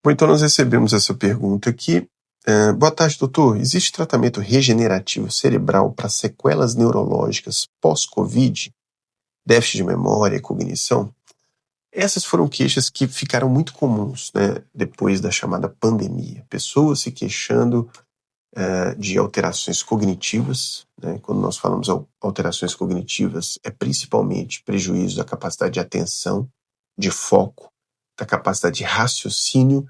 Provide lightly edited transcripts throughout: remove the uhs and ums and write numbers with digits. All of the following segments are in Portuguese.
Bom, então nós recebemos essa pergunta aqui. Boa tarde, doutor. Existe tratamento regenerativo cerebral para sequelas neurológicas pós-Covid? Déficit de memória e cognição? Essas foram queixas que ficaram muito comuns, né, depois da chamada pandemia. Pessoas se queixando de alterações cognitivas, né? Quando nós falamos alterações cognitivas, é principalmente prejuízo da capacidade de atenção, de foco, da capacidade de raciocínio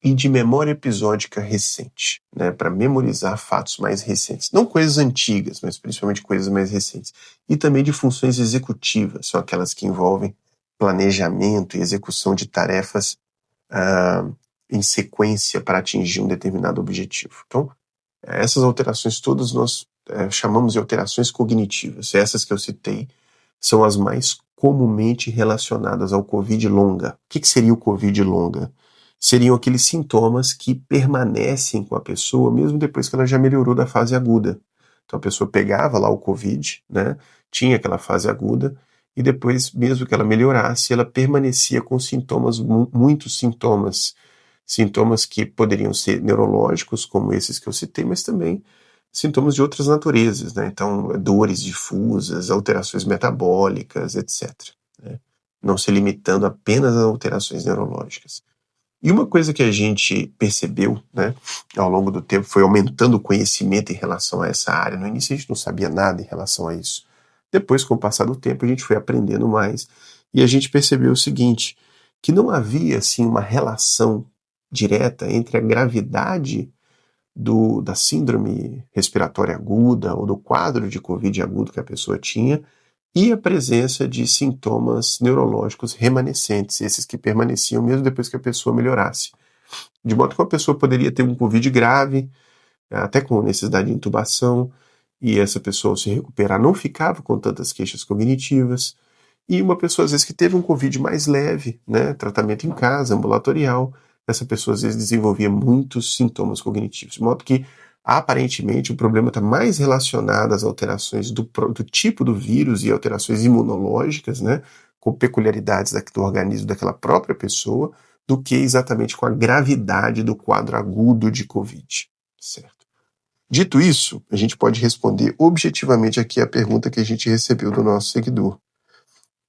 e de memória episódica recente, né, para memorizar fatos mais recentes. Não coisas antigas, mas principalmente coisas mais recentes. E também de funções executivas, são aquelas que envolvem planejamento e execução de tarefas em sequência para atingir um determinado objetivo. Então, essas alterações todas nós chamamos de alterações cognitivas. Essas que eu citei são as mais comumente relacionadas ao Covid longa. O que seria o Covid longa? Seriam aqueles sintomas que permanecem com a pessoa mesmo depois que ela já melhorou da fase aguda. Então a pessoa pegava lá o Covid, né, tinha aquela fase aguda, e depois, mesmo que ela melhorasse, ela permanecia com sintomas, muitos sintomas. Sintomas que poderiam ser neurológicos, como esses que eu citei, mas também sintomas de outras naturezas, né? Então, dores difusas, alterações metabólicas, etc., né? Não se limitando apenas a alterações neurológicas. E uma coisa que a gente percebeu, né, ao longo do tempo, foi aumentando o conhecimento em relação a essa área. No início a gente não sabia nada em relação a isso. Depois, com o passar do tempo, a gente foi aprendendo mais e a gente percebeu o seguinte, que não havia assim uma relação direta entre a gravidade da síndrome respiratória aguda ou do quadro de Covid agudo que a pessoa tinha e a presença de sintomas neurológicos remanescentes, esses que permaneciam mesmo depois que a pessoa melhorasse. De modo que uma pessoa poderia ter um Covid grave, até com necessidade de intubação, e essa pessoa, ao se recuperar, não ficava com tantas queixas cognitivas, e uma pessoa, às vezes, que teve um Covid mais leve, né, tratamento em casa, ambulatorial, essa pessoa, às vezes, desenvolvia muitos sintomas cognitivos, de modo que, aparentemente, o problema está mais relacionado às alterações do tipo do vírus e alterações imunológicas, né, com peculiaridades do organismo daquela própria pessoa, do que exatamente com a gravidade do quadro agudo de Covid, certo? Dito isso, a gente pode responder objetivamente aqui a pergunta que a gente recebeu do nosso seguidor. O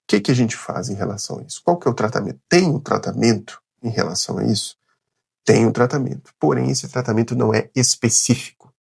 que a gente faz em relação a isso? Qual que é o tratamento? Tem um tratamento em relação a isso? Tem um tratamento, porém esse tratamento não é específico.